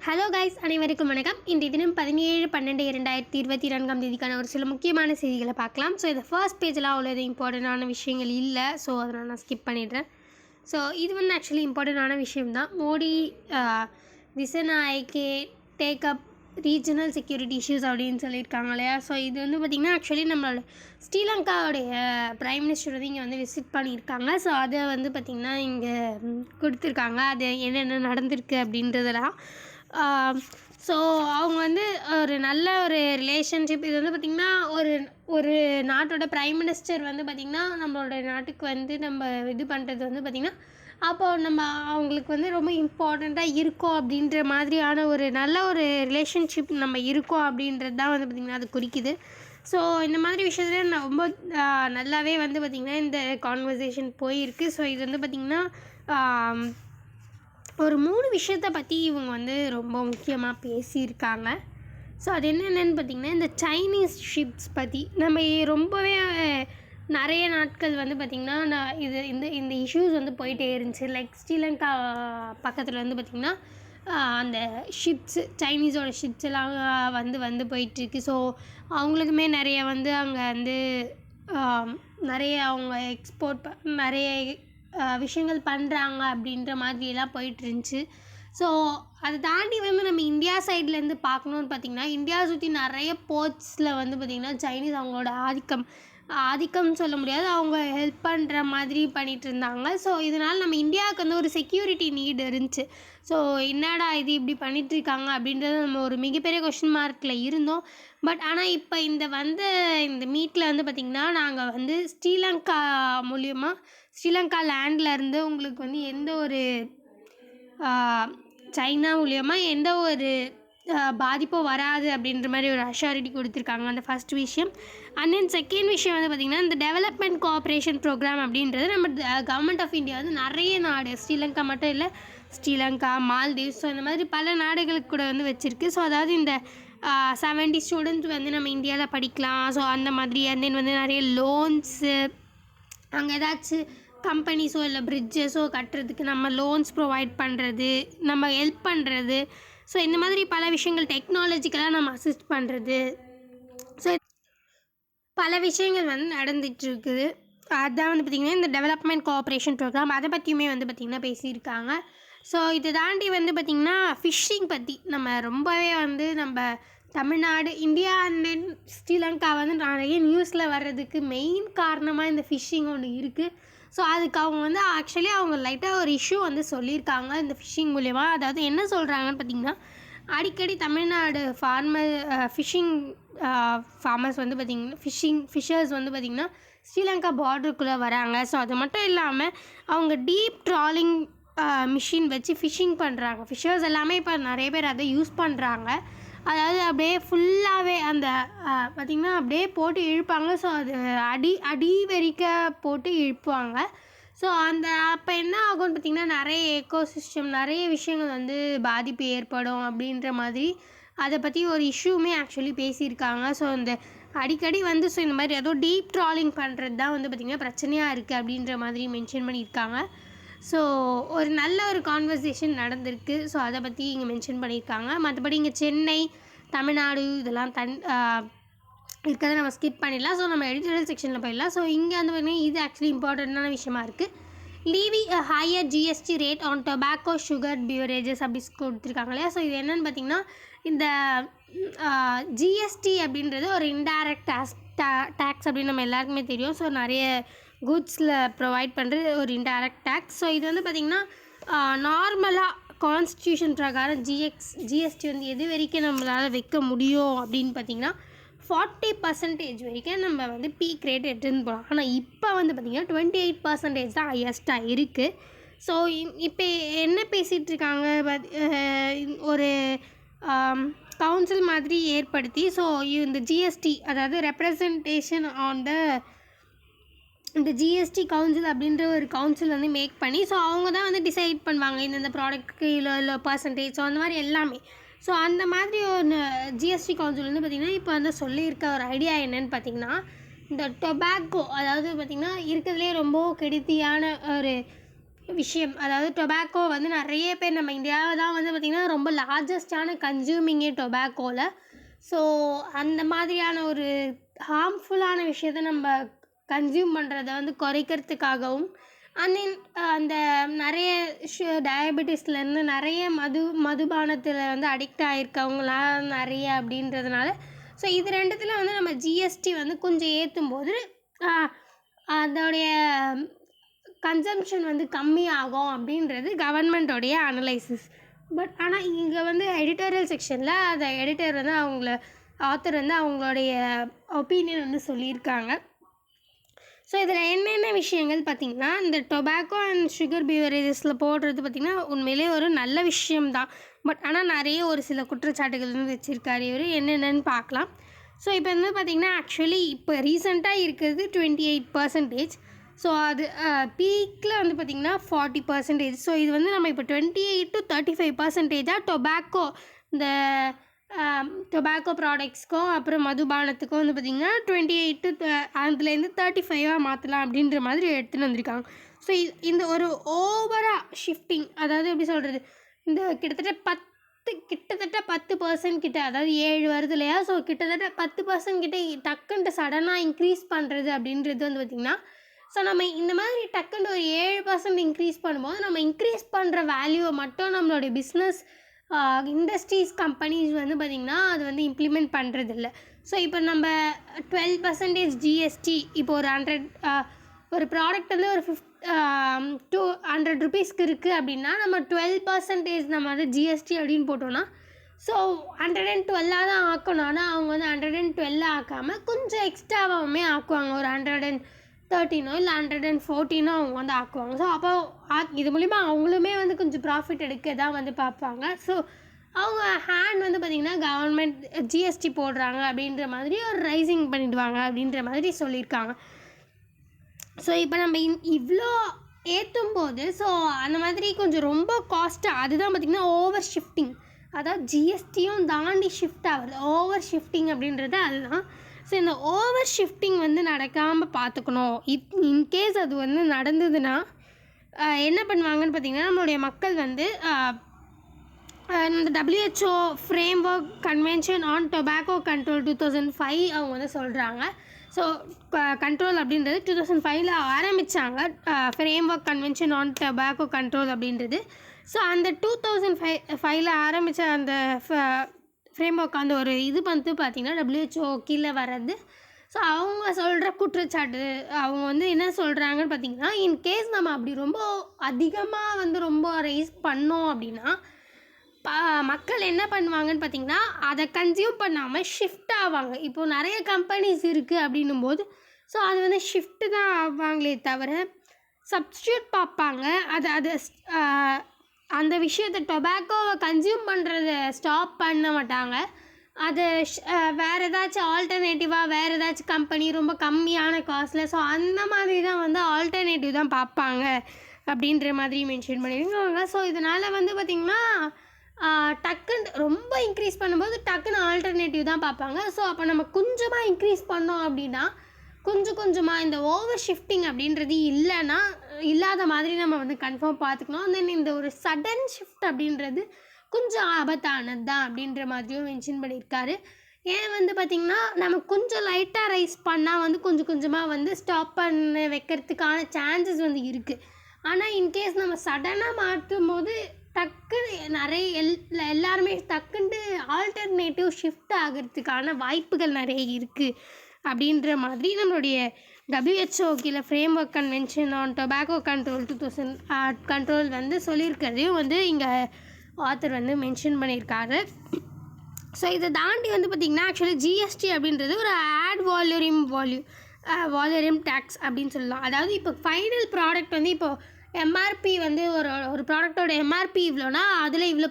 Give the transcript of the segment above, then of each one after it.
Hello guys, அனைவருக்கும் வணக்கம். இன்றைய தினம் 17/12/2024 ஒரு சில முக்கியமான செய்திகளை பார்க்கலாம். ஸோ இந்த ஃபர்ஸ்ட் பேஜில் அவ்வளோ இம்பார்ட்டண்ட்டான விஷயங்கள் இல்லை. ஸோ அதை நான் ஸ்கிப் பண்ணிடுறேன். ஸோ இது வந்து ஆக்சுவலி இம்பார்ட்டண்ட்டான விஷயம்தான். Modi Dissanayake take up regional security issues அப்படின்னு சொல்லியிருக்காங்க இல்லையா. ஸோ இது வந்து பார்த்திங்கன்னா ஆக்சுவலி நம்மளோட ஸ்ரீலங்காவுடைய ப்ரைம் மினிஸ்டர் வந்து இங்கே வந்து விசிட் பண்ணியிருக்காங்க. ஸோ அதை வந்து பார்த்திங்கன்னா இங்கே கொடுத்துருக்காங்க. அது என்னென்ன நடந்திருக்கு அப்படின்றதெல்லாம். ஸோ அவங்க வந்து ஒரு நல்ல ஒரு ரிலேஷன்ஷிப். இது வந்து பார்த்திங்கன்னா ஒரு நாட்டோட ப்ரைம் மினிஸ்டர் வந்து பார்த்திங்கன்னா நம்மளோட நாட்டுக்கு வந்து நம்ம இது பண்ணுறது வந்து பார்த்திங்கன்னா அப்போது நம்ம அவங்களுக்கு வந்து ரொம்ப இம்பார்ட்டண்ட்டாக இருக்கோம் அப்படின்ற மாதிரியான ஒரு நல்ல ஒரு ரிலேஷன்ஷிப் நம்ம இருக்கோம் அப்படின்றது தான் வந்து பார்த்திங்கன்னா அது குறிக்குது. ஸோ இந்த மாதிரி விஷயத்தில் நான் ரொம்ப நல்லாவே வந்து பார்த்திங்கன்னா இந்த கான்வர்சேஷன் போயிருக்கு. ஸோ இது வந்து பார்த்திங்கன்னா ஒரு 3 விஷயத்தை பற்றி இவங்க வந்து ரொம்ப முக்கியமாக பேசியிருக்காங்க. ஸோ அது என்னென்னு பார்த்திங்கன்னா இந்த சைனீஸ் ஷிப்ஸ் பற்றி நம்ம ரொம்பவே நிறைய நாட்கள் வந்து பார்த்திங்கன்னா இந்த இஷ்யூஸ் வந்து போயிட்டே இருந்துச்சு. லைக் ஸ்ரீலங்கா பக்கத்தில் வந்து பார்த்திங்கன்னா அந்த ஷிப்ஸ் சைனீஸோட ஷிப்ஸ் எல்லாம் வந்து போயிட்டுருக்கு. ஸோ அவங்களுக்குமே நிறைய வந்து அங்கே வந்து நிறைய அவங்க எக்ஸ்போர்ட் நிறைய விஷயங்கள் பண்ணுறாங்க அப்படின்ற மாதிரியெல்லாம் போயிட்டுருந்துச்சு. ஸோ அதை தாண்டி வந்து நம்ம இந்தியா சைட்லேருந்து பார்க்கணுன்னு பார்த்திங்கன்னா இந்தியா சுற்றி நிறைய போர்ட்ஸில் வந்து பார்த்திங்கன்னா சைனீஸ் அவங்களோட ஆதிக்கம் சொல்ல முடியாது, அவங்க ஹெல்ப் பண்ணுற மாதிரி பண்ணிகிட்டு இருந்தாங்க. ஸோ இதனால் நம்ம இந்தியாவுக்கு வந்து ஒரு செக்யூரிட்டி நீடு இருந்துச்சு. ஸோ என்னடா இது இப்படி பண்ணிகிட்ருக்காங்க அப்படின்றது நம்ம ஒரு மிகப்பெரிய கொஷின் மார்க்கில் இருந்தோம். பட் ஆனால் இப்போ இந்த மீட்டில் வந்து பார்த்திங்கன்னா நாங்கள் வந்து ஸ்ரீலங்கா மூலியமாக ஸ்ரீலங்கா லேண்ட்லேருந்து உங்களுக்கு வந்து எந்த ஒரு சைனா மூலியமாக எந்த ஒரு பாதிப்பும் வராது அப்படின்ற மாதிரி ஒரு அஷ்யூரிட்டி கொடுத்துருக்காங்க. அந்த ஃபஸ்ட் விஷயம். அண்ட் தென் செகண்ட் விஷயம் வந்து பார்த்திங்கன்னா இந்த டெவலப்மெண்ட் கோஆப்ரேஷன் ப்ரோக்ராம் அப்படின்றது நம்ம கவர்மெண்ட் ஆஃப் இந்தியா வந்து நிறைய நாடு, ஸ்ரீலங்கா மட்டும் இல்லை, ஸ்ரீலங்கா, மால்தீவ்ஸ், ஸோ இந்த மாதிரி பல நாடுகளுக்கு கூட வந்து வச்சுருக்கு. ஸோ அதாவது இந்த 70 ஸ்டூடெண்ட்ஸ் வந்து நம்ம இந்தியாவில் படிக்கலாம். ஸோ அந்த மாதிரி அண்ட் தென் வந்து நிறைய லோன்ஸு அங்கே ஏதாச்சும் கம்பெனிஸோ இல்லை பிரிட்ஜஸோ கட்டுறதுக்கு நம்ம லோன்ஸ் ப்ரொவைட் பண்ணுறது, நம்ம ஹெல்ப் பண்ணுறது. ஸோ இந்த மாதிரி பல விஷயங்கள் டெக்னாலஜிக்கலாக நம்ம அசிஸ்ட் பண்ணுறது. ஸோ பல விஷயங்கள் வந்து நடந்துகிட்ருக்குது. அதுதான் வந்து பார்த்திங்கன்னா இந்த டெவலப்மெண்ட் கோஆப்ரேஷன் ப்ரோக்ராம். அதை பற்றியுமே வந்து பார்த்திங்கன்னா பேசியிருக்காங்க. ஸோ இதை தாண்டி வந்து பார்த்திங்கன்னா ஃபிஷ்ஷிங் பற்றி நம்ம ரொம்பவே வந்து நம்ம Tamil Nadu, India and then Sri Lanka வந்து நிறைய நியூஸில் வர்றதுக்கு மெயின் காரணமாக இந்த ஃபிஷ்ஷிங் ஒன்று இருக்குது. ஸோ அதுக்கு அவங்க வந்து ஆக்சுவலி அவங்க லைட்டாக ஒரு இஷ்யூ வந்து சொல்லியிருக்காங்க இந்த ஃபிஷ்ஷிங் மூலயமா. அதாவது என்ன சொல்கிறாங்கன்னு பார்த்திங்கன்னா அடிக்கடி தமிழ்நாடு ஃபிஷ்ஷிங் ஃபார்மர்ஸ் வந்து பார்த்திங்கன்னா ஃபிஷர்ஸ் வந்து பார்த்திங்கன்னா ஸ்ரீலங்கா பார்டருக்குள்ளே வராங்க. ஸோ அது மட்டும் இல்லாமல் அவங்க டீப் ட்ராலிங் மிஷின் வச்சு ஃபிஷ்ஷிங் பண்ணுறாங்க. ஃபிஷர்ஸ் எல்லாமே இப்போ நிறைய பேர் அதை யூஸ் பண்ணுறாங்க. அதாவது அப்படியே ஃபுல்லாகவே அந்த பார்த்திங்கன்னா அப்படியே போட்டு இழுப்பாங்க. ஸோ அது அடி வரைக்க போட்டு இழுப்பாங்க. ஸோ அப்போ என்ன ஆகும்னு பார்த்திங்கன்னா நிறைய எக்கோசிஸ்டம் நிறைய விஷயங்கள் வந்து பாதிப்பு ஏற்படும் அப்படின்ற மாதிரி அதை பற்றி ஒரு இஷ்யூமே ஆக்சுவலி பேசியிருக்காங்க. ஸோ இந்த அடிக்கடி வந்து ஸோ இந்த மாதிரி ஏதோ டீப் ட்ராலிங் பண்ணுறது தான் வந்து பார்த்திங்கன்னா பிரச்சனையாக இருக்குது அப்படின்ற மாதிரி மென்ஷன் பண்ணியிருக்காங்க. ஸோ ஒரு நல்ல ஒரு கான்வர்சேஷன் நடந்திருக்கு. ஸோ அதை பற்றி இங்கே மென்ஷன் பண்ணியிருக்காங்க. மற்றபடி இங்கே சென்னை, தமிழ்நாடு இதெல்லாம் இருக்கிறத நம்ம ஸ்கிப் பண்ணிடலாம். ஸோ நம்ம எடிட்டோரியல் செக்ஷனில் போயிடலாம். ஸோ இங்கே வந்து பார்த்திங்கன்னா இது ஆக்சுவலி இம்பார்ட்டண்ட்டான விஷயமா இருக்குது. Leaving a higher GST rate on tobacco sugar beverages அப்படி கொடுத்துருக்காங்க இல்லையா. ஸோ இது என்னென்னு பார்த்திங்கன்னா இந்த ஜிஎஸ்டி அப்படின்றது ஒரு இன்டைரக்ட் டேக்ஸ் அப்படின்னு நம்ம எல்லாருக்குமே தெரியும். ஸோ நிறைய குட்ஸில் ப்ரொவைட் பண்ணுறது ஒரு இன்டைரக்ட் டேக்ஸ். ஸோ இது வந்து பார்த்திங்கன்னா நார்மலாக கான்ஸ்டியூஷன் பிரகாரம் ஜிஎஸ்டி வந்து எது வரைக்கும் நம்மளால் வைக்க முடியும் அப்படின்னு பார்த்திங்கன்னா 40% வரைக்கும் நம்ம வந்து பீக் ரேட் எடுத்துன்னு போகலாம். ஆனால் இப்போ வந்து பார்த்திங்கன்னா 28% தான் ஹையஸ்ட்டாக இருக்குது. ஸோ இப்போ என்ன பேசிகிட்ருக்காங்க ஒரு கவுன்சில் மாதிரி ஏற்படுத்தி ஸோ இந்த ஜிஎஸ்டி அதாவது ரெப்ரசன்டேஷன் ஆன் இந்த ஜிஎஸ்டி கவுன்சில் அப்படின்ற ஒரு கவுன்சில் வந்து மேக் பண்ணி ஸோ அவங்க தான் வந்து டிசைட் பண்ணுவாங்க இந்த ப்ராடக்ட்டுக்கு இல்லை பர்சன்டேஜ். ஸோ அந்த மாதிரி எல்லாமே. ஸோ அந்த மாதிரி ஒரு ஜிஎஸ்டி கவுன்சில் வந்து பார்த்திங்கன்னா இப்போ வந்து சொல்லியிருக்க ஒரு ஐடியா என்னென்னு பார்த்திங்கன்னா இந்த டொபாக்கோ அதாவது பார்த்திங்கன்னா இருக்கிறதுலே ரொம்ப கெடுதியான ஒரு விஷயம். அதாவது டொபாக்கோ வந்து நிறைய பேர் நம்ம இந்தியாவில் தான் வந்து பார்த்திங்கன்னா ரொம்ப லார்ஜஸ்டான கன்சியூமிங்கே டொபாக்கோவில். ஸோ அந்த மாதிரியான ஒரு ஹார்ம்ஃபுல்லான விஷயத்த நம்ம கன்சியூம் பண்ணுறத வந்து குறைக்கிறதுக்காகவும் அந்த நிறைய டயபெட்டிஸ்லேருந்து நிறைய மதுபானத்தில் வந்து அடிக்ட் ஆகிருக்கவங்களாம் நிறைய அப்படின்றதுனால ஸோ இது ரெண்டுத்தில் வந்து நம்ம ஜிஎஸ்டி வந்து கொஞ்சம் ஏற்றும் போது அதோடைய கன்சம்ஷன் வந்து கம்மியாகும் அப்படின்றது கவர்மெண்ட்டோடைய அனலைசிஸ். பட் ஆனால் இங்கே வந்து எடிட்டோரியல் செக்ஷனில் அந்த எடிட்டர் வந்து ஆத்தர் வந்து அவங்களுடைய ஒப்பீனியன் வந்து சொல்லியிருக்காங்க. ஸோ இதில் என்னென்ன விஷயங்கள் பார்த்திங்கன்னா, இந்த டொபாக்கோ அண்ட் சுகர் பீவரேஜஸில் போடுறது பார்த்திங்கன்னா உண்மையிலே ஒரு நல்ல விஷயம்தான். பட் ஆனால் நிறைய ஒரு சில குற்றச்சாட்டுகள் வந்து வச்சுருக்காரு இவர். என்னென்னு பார்க்கலாம். ஸோ இப்போ வந்து பார்த்திங்கன்னா ஆக்சுவலி இப்போ ரீசெண்டாக இருக்கிறது 28%. ஸோ அது பீக்கில் வந்து பார்த்திங்கன்னா 40%. ஸோ இது வந்து நம்ம இப்போ 28 to 35% டொபாக்கோ இந்த டொபாக்கோ ப்ராடக்ட்ஸ்க்கும் அப்புறம் மதுபானத்துக்கும் வந்து பார்த்திங்கன்னா 28 அதுலேருந்து 35 மாற்றலாம் அப்படின்ற மாதிரி எடுத்துகிட்டு வந்திருக்காங்க. ஸோ இந்த ஒரு ஓவராக ஷிஃப்டிங், அதாவது எப்படி சொல்கிறது, இந்த கிட்டத்தட்ட 10% கிட்ட, அதாவது 7 வருது இல்லையா, ஸோ கிட்டத்தட்ட 10% கிட்ட டக்குன்ட்டு சடனாக இன்க்ரீஸ் பண்ணுறது அப்படின்றது வந்து பார்த்திங்கன்னா, ஸோ நம்ம இந்த மாதிரி டக்குன்னு ஒரு 7% இன்க்ரீஸ் பண்ணும்போது நம்ம இன்க்ரீஸ் பண்ணுற வேல்யூவை மட்டும் நம்மளுடைய பிஸ்னஸ் இண்டஸ்ட்ரீஸ் கம்பெனிஸ் வந்து பார்த்திங்கன்னா அது வந்து இம்ப்ளிமெண்ட் பண்ணுறதில்ல. ஸோ இப்போ நம்ம 12% ஜிஎஸ்டி, இப்போ ஒரு ப்ராடக்ட் வந்து ஒரு 200 ருபீஸ்க்கு இருக்குது அப்படின்னா நம்ம 12% நம்ம வந்து ஜிஎஸ்டி அப்படின்னு போட்டோன்னா ஸோ 112 தான் ஆக்கணும். ஆனால் அவங்க வந்து 112 ஆக்காமல் கொஞ்சம் எக்ஸ்ட்ராவாகவுமே ஆக்குவாங்க. ஒரு 113 இல்லை 114 அவங்க வந்து ஆக்குவாங்க. ஸோ அப்போ இது மூலிமா அவங்களுமே வந்து கொஞ்சம் ப்ராஃபிட் எடுக்க தான் வந்து பார்ப்பாங்க. ஸோ அவங்க ஹேண்ட் வந்து பார்த்திங்கன்னா கவர்மெண்ட் ஜிஎஸ்டி போடுறாங்க அப்படின்ற மாதிரி ஒரு ரைசிங் பண்ணிடுவாங்க அப்படின்ற மாதிரி சொல்லியிருக்காங்க. ஸோ இப்போ நம்ம இவ்வளோ ஏற்றும் போது ஸோ அந்த மாதிரி கொஞ்சம் ரொம்ப காஸ்ட்டாக அதுதான் பார்த்திங்கன்னா ஓவர் ஷிஃப்டிங், அதாவது ஜிஎஸ்டியும் தாண்டி ஷிஃப்ட் ஆகுது. ஓவர் ஷிஃப்டிங் அப்படின்றது அதுதான். ஸோ இந்த ஓவர் ஷிஃப்டிங் வந்து நடக்காமல் பார்த்துக்கணும். இன்கேஸ் அது வந்து நடந்ததுன்னா என்ன பண்ணுவாங்கன்னு பார்த்திங்கன்னா, நம்மளுடைய மக்கள் வந்து இந்த WHO frame work convention on tobacco control 2005 அவங்க வந்து சொல்கிறாங்க. ஸோ கண்ட்ரோல் அப்படின்றது 2005 ஆரம்பித்தாங்க, frame work convention on tobacco control அப்படின்றது. ஸோ அந்த 2005 ஆரம்பித்த அந்த ஃப்ரேம் ஒர்க் அந்த ஒரு இது வந்து பார்த்திங்கன்னா WHO கீழே வர்றது. ஸோ அவங்க சொல்கிற குற்றச்சாட்டு அவங்க வந்து என்ன சொல்கிறாங்கன்னு பார்த்திங்கன்னா, இன்கேஸ் நம்ம அப்படி ரொம்ப அதிகமாக வந்து ரொம்ப ரைஸ் பண்ணோம் அப்படின்னா மக்கள் என்ன பண்ணுவாங்கன்னு பார்த்திங்கன்னா அதை கன்சியூம் பண்ணாமல் ஷிஃப்ட் ஆவாங்க. இப்போது நிறைய கம்பெனிஸ் இருக்குது அப்படின்னும் போது ஸோ அது வந்து ஷிஃப்ட்டு தான் ஆவாங்களே தவிர சப்ஸ்டியூட் பார்ப்பாங்க. அது அந்த விஷயத்தை டொபாக்கோவை கன்சியூம் பண்ணுறத ஸ்டாப் பண்ண மாட்டாங்க. அது வேறு ஏதாச்சும் ஆல்டர்னேட்டிவாக வேறு ஏதாச்சும் கம்பெனி ரொம்ப கம்மியான காஸ்ட்டில் ஸோ அந்த மாதிரி தான் வந்து ஆல்டர்னேட்டிவ் தான் பார்ப்பாங்க அப்படின்ற மாதிரி மென்ஷன் பண்ணியிருக்காங்க. ஸோ இதனால் வந்து பார்த்திங்கன்னா டக்குன்னு ரொம்ப இன்க்ரீஸ் பண்ணும்போது டக்குன்னு ஆல்டர்னேட்டிவ் தான் பார்ப்பாங்க. ஸோ அப்போ நம்ம கொஞ்சமாக இன்க்ரீஸ் பண்ணோம் அப்படின்னா கொஞ்சமாக இந்த ஓவர் ஷிஃப்டிங் அப்படின்றது இல்லாத மாதிரி நம்ம வந்து கன்ஃபார்ம் பார்த்துக்கணும். தென் இந்த ஒரு சடன் ஷிஃப்ட் அப்படின்றது கொஞ்சம் ஆபத்தானது தான் அப்படின்ற மாதிரியும் மென்ஷன் பண்ணியிருக்காரு. ஏன் வந்து பார்த்திங்கன்னா நம்ம கொஞ்சம் லைட்டாக ரைஸ் பண்ணால் வந்து கொஞ்சமாக வந்து ஸ்டாப் பண்ண வைக்கிறதுக்கான சான்சஸ் வந்து இருக்குது. ஆனால் இன்கேஸ் நம்ம சடனாக மாற்றும் போது டக்குன்னு நிறைய எல்லாருமே டக்குன்ட்டு ஆல்டர்னேட்டிவ் ஷிஃப்ட் ஆகிறதுக்கான வாய்ப்புகள் நிறைய இருக்குது அப்படின்ற மாதிரி நம்மளுடைய WHO கீழே frame work convention on tobacco control 2000 control வந்து சொல்லியிருக்கிறதையும் வந்து இங்கே ஆத்தர் வந்து மென்ஷன் பண்ணியிருக்காரு. ஸோ இதை தாண்டி வந்து பார்த்திங்கன்னா ஆக்சுவலி ஜிஎஸ்டி அப்படின்றது ஒரு ஆட் வால்யூரியம் டேக்ஸ் அப்படின்னு சொல்லலாம். அதாவது இப்போ ஃபைனல் ப்ராடக்ட் வந்து இப்போது எம்ஆர்பி வந்து ஒரு ப்ராடக்டோட எம்ஆர்பி இவ்வளோனா அதில் இவ்வளோ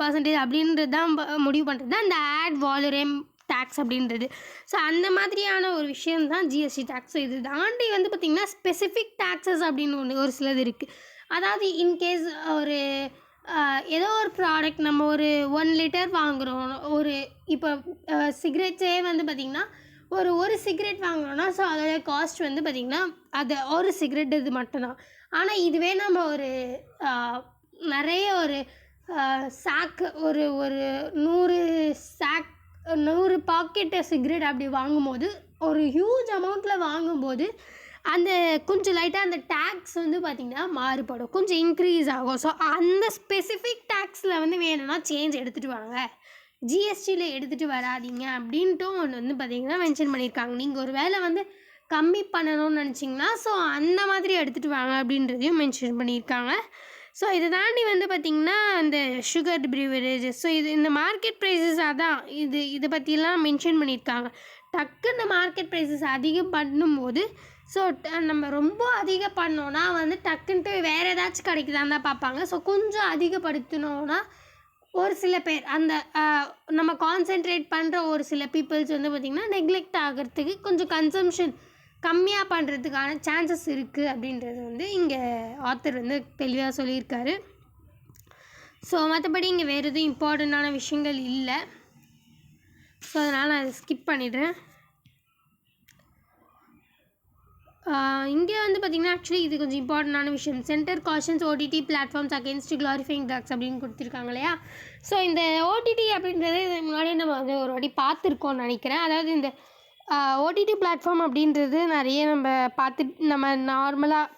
பர்சன்டேஜ் அப்படின்றது தான் முடிவு பண்ணுறது தான் இந்த ஆட் வால்யூரியம் டேக்ஸ் அப்படின்றது. ஸோ அந்த மாதிரியான ஒரு விஷயம் தான் ஜிஎஸ்டி டேக்ஸ். ஸோ இது தாண்டி வந்து பார்த்திங்கன்னா ஸ்பெசிஃபிக் டேக்ஸஸ் அப்படின்னு ஒரு சிலது இருக்குது. அதாவது இன்கேஸ் ஒரு ஏதோ ஒரு ப்ராடக்ட் நம்ம ஒரு 1 லிட்டர் வாங்குகிறோம், ஒரு இப்போ சிகரெட்ஸே வந்து பார்த்திங்கன்னா ஒரு சிகரெட் வாங்குகிறோன்னா ஸோ அதோடைய காஸ்ட் வந்து பார்த்திங்கன்னா அது ஒரு சிகரெட் இது மட்டும்தான். ஆனால் இதுவே நம்ம ஒரு நிறைய ஒரு சாக்கு ஒரு ஒரு 100 பாக்கெட்டு சிகரெட் அப்படி வாங்கும்போது ஒரு ஹியூஜ் அமௌண்ட்டில் வாங்கும்போது அந்த கொஞ்சம் லைட்டாக அந்த டேக்ஸ் வந்து பார்த்திங்கன்னா மாறுபடும், கொஞ்சம் இன்க்ரீஸ் ஆகும். ஸோ அந்த ஸ்பெசிஃபிக் டேக்ஸில் வந்து வேணும்னா சேஞ்ச் எடுத்துகிட்டு வாங்க, ஜிஎஸ்டியில் எடுத்துகிட்டு வராதிங்க அப்படின்ட்டும் ஒன்று வந்து பார்த்திங்கன்னா மென்ஷன் பண்ணியிருக்காங்க. நீங்கள் ஒரு வேளை வந்து கம்மி பண்ணணும்னு நினச்சிங்கன்னா ஸோ அந்த மாதிரி எடுத்துகிட்டு வாங்க அப்படின்றதையும் மென்ஷன் பண்ணியிருக்காங்க. ஸோ இதை தாண்டி வந்து பார்த்திங்கன்னா இந்த சுகர் ப்ரிவரேஜஸ், ஸோ இது இந்த மார்க்கெட் ப்ரைஸஸ் அதான் இதை பற்றிலாம் மென்ஷன் பண்ணியிருக்காங்க. டக்கு இந்த மார்க்கெட் ப்ரைஸஸ் அதிகம் பண்ணும்போது ஸோ நம்ம ரொம்ப அதிகம் பண்ணோன்னா வந்து டக்குன்ட்டு வேறு ஏதாச்சும் கிடைக்குதான்னு தான் பார்ப்பாங்க. ஸோ கொஞ்சம் அதிகப்படுத்தினோன்னா ஒரு சில பேர் அந்த நம்ம கான்சென்ட்ரேட் பண்ணுற ஒரு சில பீப்புள்ஸ் வந்து பார்த்திங்கன்னா நெக்லெக்ட் ஆகிறதுக்கு கொஞ்சம் கன்சம்ஷன் கம்மியாக பண்ணுறதுக்கான சான்சஸ் இருக்குது அப்படின்றது வந்து இங்கே ஆத்தர் வந்து தெளிவாக சொல்லியிருக்காரு. ஸோ மற்றபடி இங்கே வேறு எதுவும் இம்பார்ட்டண்ட்டான விஷயங்கள் இல்லை. ஸோ அதனால் நான் அதை ஸ்கிப் பண்ணிடுறேன். இங்கே வந்து பார்த்திங்கன்னா ஆக்சுவலி இது கொஞ்சம் இம்பார்ட்டண்டான விஷயம். Centre cautions OTT platforms against glorifying drugs அப்படின்னு கொடுத்துருக்காங்க இல்லையா. ஸோ இந்த ஓடிடி அப்படின்றது முன்னாடியே நம்ம வந்து ஒரு வாட்டி பார்த்துருக்கோம்னு நினைக்கிறேன். அதாவது இந்த ஓடிடி பிளாட்ஃபார்ம் அப்படின்றது நிறைய நம்ம நார்மலாக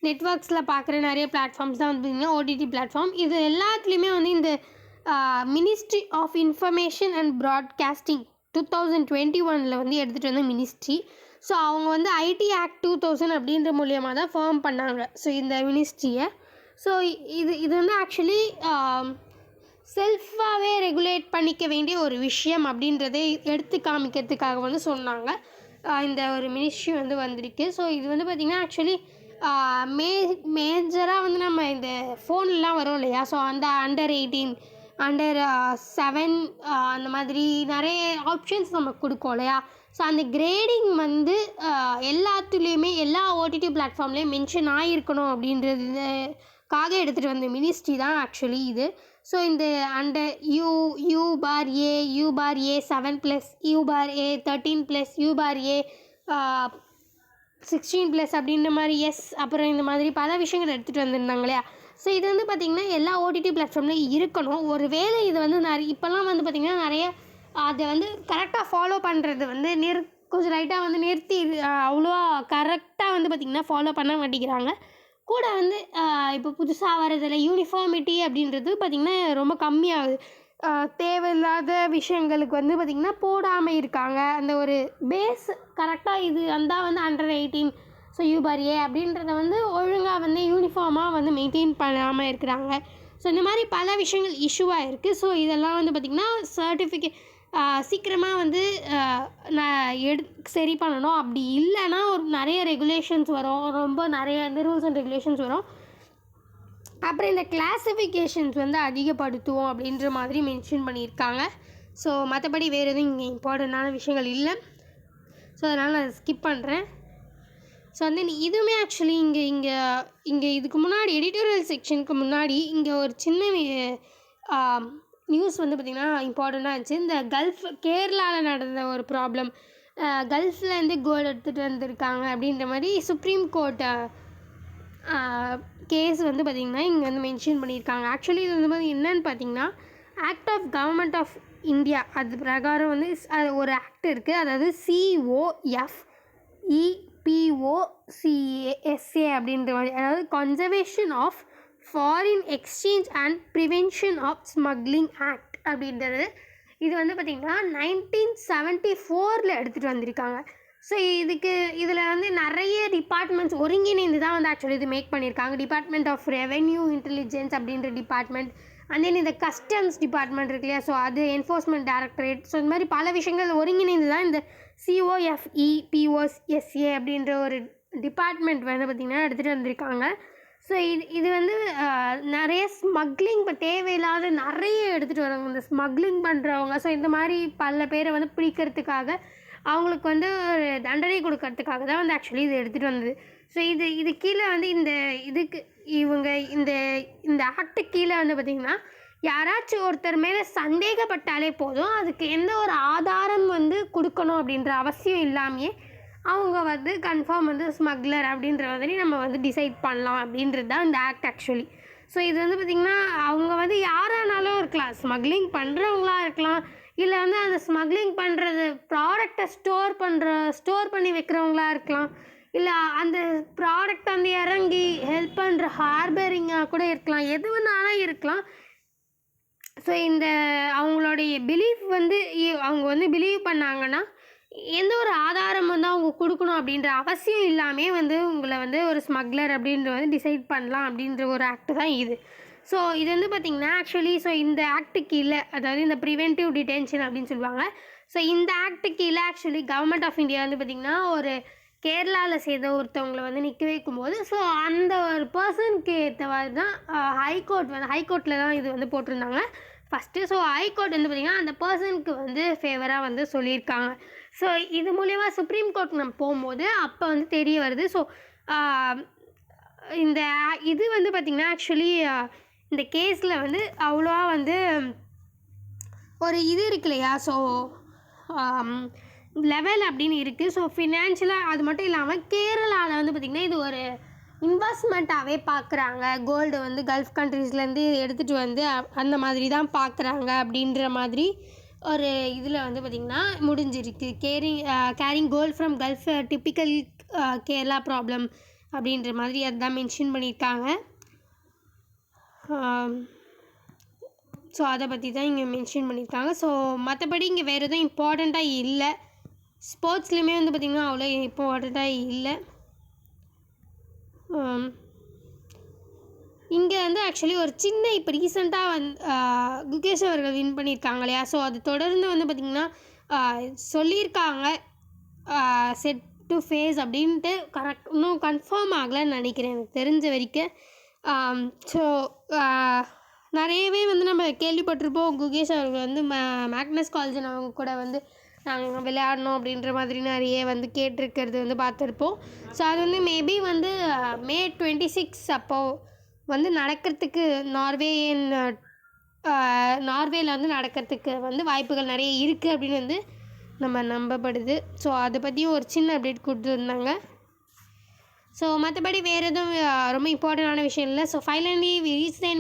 நெட்வொர்க்ஸில் பார்க்குற நிறைய பிளாட்ஃபார்ம்ஸ் தான் வந்து பார்த்திங்கன்னா ஓடிடி பிளாட்ஃபார்ம். இது எல்லாத்துலேயுமே வந்து இந்த ministry of information and broadcasting 2021 வந்து எடுத்துகிட்டு வந்த மினிஸ்ட்ரி. ஸோ அவங்க வந்து ஐடி ஆக்ட் 2000 அப்படின்ற மூலியமாக தான் ஃபார்ம் பண்ணாங்க ஸோ இந்த மினிஸ்ட்ரியை. ஸோ இது வந்து ஆக்சுவலி செல்ஃபாகவே ரெகுலேட் பண்ணிக்க வேண்டிய ஒரு விஷயம் அப்படின்றதை எடுத்து காமிக்கிறதுக்காக வந்து சொன்னாங்க. இந்த ஒரு மினிஸ்ட்ரி வந்து வந்திருக்கு. ஸோ இது வந்து பார்த்திங்கன்னா ஆக்சுவலி மேஜராக வந்து நம்ம இந்த ஃபோன்லாம் வரும் இல்லையா, ஸோ அந்த அண்டர் 18 அண்டர் 7 அந்த மாதிரி நிறைய ஆப்ஷன்ஸ் நமக்கு கொடுக்கும் இல்லையா. ஸோ அந்த கிரேடிங் வந்து எல்லாத்துலேயுமே எல்லா ஓடிடி பிளாட்ஃபார்ம்லேயும் மென்ஷன் ஆகிருக்கணும் அப்படின்றதுக்காக எடுத்துகிட்டு வந்த மினிஸ்ட்ரி தான் ஆக்சுவலி இது. ஸோ இந்த under U/A U/A 7+ U/A 13+ U/A 16+ அப்படின்ற மாதிரி அப்புறம் இந்த மாதிரி பல விஷயங்கள் எடுத்துகிட்டு வந்திருந்தாங்க இல்லையா. ஸோ இது வந்து பார்த்திங்கன்னா எல்லா ஓடிடி பிளாட்ஃபார்ம்லையும் இருக்கணும். ஒரு வேளை இது வந்து இப்போல்லாம் வந்து பார்த்திங்கன்னா நிறைய அதை வந்து கரெக்டாக ஃபாலோ பண்ணுறது வந்து கொஞ்சம் லைட்டாக வந்து நிறுத்தி அவ்வளோவா கரெக்டாக வந்து பார்த்திங்கன்னா ஃபாலோ பண்ண மாட்டேங்கிறாங்க. கூட வந்து இப்போ புதுசாக வரதில் யூனிஃபார்மிட்டி அப்படின்றது பார்த்திங்கன்னா ரொம்ப கம்மியாகுது. தேவையில்லாத விஷயங்களுக்கு வந்து பார்த்திங்கன்னா போடாமல் இருக்காங்க. அந்த ஒரு பேஸ் கரெக்டாக இது வந்தால் வந்து அண்டர் 18 ஸோ U/A அப்படின்றத வந்து ஒழுங்காக வந்து யூனிஃபார்மாக வந்து மெயின்டைன் பண்ணாமல் இருக்கிறாங்க. ஸோ இந்த மாதிரி பல விஷயங்கள் இஷ்யூவாக இருக்குது. ஸோ இதெல்லாம் வந்து பார்த்திங்கன்னா சர்டிஃபிகேட் சீக்கிரமாக வந்து சரி பண்ணணும். அப்படி இல்லைன்னா ஒரு நிறைய ரெகுலேஷன்ஸ் வரும், ரொம்ப நிறைய ரூல்ஸ் அண்ட் ரெகுலேஷன்ஸ் வரும். அப்புறம் இந்த கிளாஸிஃபிகேஷன்ஸ் வந்து அதிகப்படுத்துவோம் அப்படின்ற மாதிரி மென்ஷன் பண்ணியிருக்காங்க. ஸோ மற்றபடி வேறு எதுவும் இங்கே இம்பார்ட்டண்ட்டான விஷயங்கள் இல்லை. ஸோ அதனால் நான் ஸ்கிப் பண்ணுறேன். ஸோ வந்து இதுவுமே ஆக்சுவலி இங்கே இதுக்கு முன்னாடி எடிட்டோரியல் செக்ஷனுக்கு முன்னாடி இங்கே ஒரு சின்ன நியூஸ் வந்து பார்த்திங்கன்னா இம்பார்ட்டண்ட்டாக இருந்துச்சு. இந்த கேரளாவில் நடந்த ஒரு ப்ராப்ளம், கல்ஃப்லேருந்து கோல்டு எடுத்துகிட்டு வந்திருக்காங்க அப்படின்ற மாதிரி சுப்ரீம் கோர்ட் கேஸ் வந்து பார்த்திங்கன்னா இங்கே வந்து மென்ஷன் பண்ணியிருக்காங்க. ஆக்சுவலி இது வந்து என்னன்னு பார்த்திங்கன்னா act of government of India அது பிரகாரம் வந்து ஒரு ஆக்ட் இருக்குது. அதாவது COFEPOCSA அப்படின்ற மாதிரி, அதாவது conservation of foreign exchange and prevention of smuggling act அப்படின்றது. இது வந்து பார்த்திங்கன்னா 1974 எடுத்துகிட்டு வந்திருக்காங்க. ஸோ இதில் வந்து நிறைய டிபார்ட்மெண்ட்ஸ் ஒருங்கிணைந்து தான் வந்து ஆக்சுவலி இது மேக் பண்ணியிருக்காங்க. டிபார்ட்மெண்ட் ஆஃப் ரெவென்யூ இன்டெலிஜென்ஸ் அப்படின்ற டிபார்ட்மெண்ட், அண்ட் தென் இந்த கஸ்டம்ஸ் டிபார்ட்மெண்ட் இருக்கு இல்லையா, ஸோ அது என்ஃபோர்ஸ்மெண்ட் டைரக்டரேட். ஸோ இந்த மாதிரி பல விஷயங்கள் ஒருங்கிணைந்து தான் இந்த COFEPOCSA அப்படின்ற ஒரு டிபார்ட்மெண்ட் வந்து பார்த்திங்கன்னா எடுத்துகிட்டு வந்திருக்காங்க. ஸோ இது வந்து நிறைய ஸ்மக்லிங் இப்போ தேவையில்லாத நிறைய எடுத்துகிட்டு வராங்க இந்த ஸ்மக்லிங் பண்ணுறவங்க. ஸோ இந்த மாதிரி பல பேரை வந்து பிடிக்கிறதுக்காக அவங்களுக்கு வந்து ஒரு தண்டனை கொடுக்கறதுக்காக தான் வந்து ஆக்சுவலி இது எடுத்துகிட்டு வந்தது. ஸோ இது கீழே வந்து இந்த ஆக்டு கீழே வந்து பார்த்திங்கன்னா யாராச்சும் ஒருத்தர் மேலே சந்தேகப்பட்டாலே போதும், அதுக்கு எந்த ஒரு ஆதாரம் வந்து கொடுக்கணும் அப்படின்ற அவசியம் இல்லாமையே அவங்க வந்து கன்ஃபார்ம் வந்து ஸ்மக்லர் அப்படின்ற மாதிரி நம்ம வந்து டிசைட் பண்ணலாம் அப்படின்றது தான் இந்த ஆக்ட் ஆக்சுவலி. ஸோ இது வந்து பார்த்திங்கன்னா அவங்க வந்து யாரானாலும் இருக்கலாம், ஸ்மக்லிங் பண்ணுறவங்களா இருக்கலாம், இல்லை வந்து அந்த ஸ்மக்லிங் பண்ணுறது ப்ராடக்டை ஸ்டோர் பண்ணி வைக்கிறவங்களா இருக்கலாம், இல்லை அந்த ப்ராடக்ட் வந்து இறங்கி ஹெல்ப் பண்ணுற ஹார்பரிங்காக கூட இருக்கலாம், எது வேணாலும் இருக்கலாம். ஸோ இந்த அவங்களுடைய பிலீஃப் வந்து அவங்க வந்து பிலீவ் பண்ணாங்கன்னா எந்த ஒரு ஆதாரம் வந்து அவங்க கொடுக்கணும் அப்படின்ற அவசியம் இல்லாமல் வந்து உங்களை வந்து ஒரு ஸ்மக்லர் அப்படின்ற வந்து டிசைட் பண்ணலாம் அப்படின்ற ஒரு ஆக்ட் தான் இது. ஸோ இது வந்து பார்த்திங்கன்னா ஆக்சுவலி இந்த ஆக்ட்டுக்கு இல்லை, அதாவது இந்த ப்ரிவென்டிவ் டிடென்ஷன் அப்படின்னு சொல்லுவாங்க. ஸோ இந்த ஆக்ட்டுக்கு இல்லை ஆக்சுவலி கவர்மெண்ட் ஆஃப் இந்தியா வந்து பார்த்திங்கன்னா ஒரு கேரளாவில் செய்த ஒருத்தவங்களை வந்து நிற்க வைக்கும்போது ஸோ அந்த ஒரு பர்சனுக்கு ஏற்றவாறு தான் ஹைகோர்ட்டில் தான் இது வந்து போட்டிருந்தாங்க ஃபஸ்ட்டு. ஸோ ஹைகோர்ட் வந்து பார்த்திங்கன்னா அந்த பர்சனுக்கு வந்து ஃபேவராக வந்து சொல்லியிருக்காங்க. ஸோ இது மூலயமா சுப்ரீம் கோர்ட் நம்ம போகும்போது அப்போ வந்து தெரிய வருது. ஸோ இந்த இது வந்து பார்த்திங்கன்னா ஆக்சுவலி இந்த கேஸில் வந்து அவ்வளோவா வந்து ஒரு இது இருக்கு இல்லையா, ஸோ லெவல் அப்படின்னு இருக்குது. ஸோ ஃபினான்ஷியலாக அது மட்டும் இல்லாமல் கேரளாவில் வந்து பார்த்திங்கன்னா இது ஒரு இன்வெஸ்ட்மெண்ட்டாகவே பார்க்குறாங்க. கோல்டு வந்து கல்ஃப் கண்ட்ரீஸ்லேருந்து எடுத்துகிட்டு வந்து அந்த மாதிரி தான் பார்க்குறாங்க அப்படின்ற மாதிரி ஒரு இதில் வந்து பார்த்திங்கன்னா முடிஞ்சிருக்கு. Carrying gold from Gulf typical Kerala problem அப்படின்ற மாதிரி அதுதான் மென்ஷன் பண்ணியிருக்காங்க. ஸோ அதை பற்றி தான் இங்கே மென்ஷன் பண்ணியிருக்காங்க. ஸோ மற்றபடி இங்கே வேறு எதுவும் இம்பார்ட்டண்ட்டாக இல்லை. ஸ்போர்ட்ஸ்லேயுமே வந்து பார்த்திங்கன்னா அவ்வளோ இம்பார்ட்டண்ட்டாக இல்லை. இங்கே வந்து ஆக்சுவலி ஒரு சின்ன இப்போ ரீசெண்டாக குகேஷ் அவர்கள் வின் பண்ணியிருக்காங்க இல்லையா, ஸோ அது தொடர்ந்து வந்து பார்த்திங்கன்னா சொல்லியிருக்காங்க செட் டு ஃபேஸ் அப்படின்ட்டு இன்னும் கன்ஃபார்ம் ஆகலைன்னு நினைக்கிறேன் எனக்கு தெரிஞ்ச வரைக்கும். ஸோ நிறையவே வந்து நம்ம கேள்விப்பட்டிருப்போம் குகேஷ் அவர்கள் வந்து மேக்னஸ் கால்ஜன் அவங்க கூட வந்து நாங்கள் விளையாடணும் அப்படின்ற மாதிரி நிறைய வந்து கேட்டிருக்கிறது வந்து பார்த்துருப்போம். ஸோ அது வந்து மேபி வந்து May 26 அப்போது வந்து நடக்கிறதுக்கு நார்வேயில் வந்து நடக்கிறதுக்கு வந்து வாய்ப்புகள் நிறைய இருக்குது அப்படின்னு வந்து நம்ம நம்பப்படுது. ஸோ அதை பற்றியும் ஒரு சின்ன அப்டேட் கொடுத்துருந்தாங்க. ஸோ மற்றபடி வேறு எதுவும் ரொம்ப இம்பார்ட்டண்டான விஷயம் இல்லை. ஸோ ஃபைனலி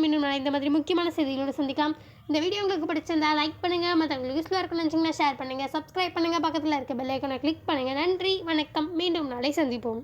மீண்டும் இந்த மாதிரி முக்கியமான செய்திகளோட சந்திக்கலாம். இந்த வீடியோ உங்களுக்கு பிடிச்சிருந்தா லைக் பண்ணுங்கள், மற்றவங்களுக்கு யூஸ்ஃபுல்லாக இருக்குன்னு நினச்சிங்கன்னா ஷேர் பண்ணுங்கள், சப்ஸ்கிரைப் பண்ணுங்கள், பக்கத்தில் இருக்க பெல் ஐக்கானை கிளிக் பண்ணுங்கள். நன்றி, வணக்கம், மீண்டும் நாளை சந்திப்போம்.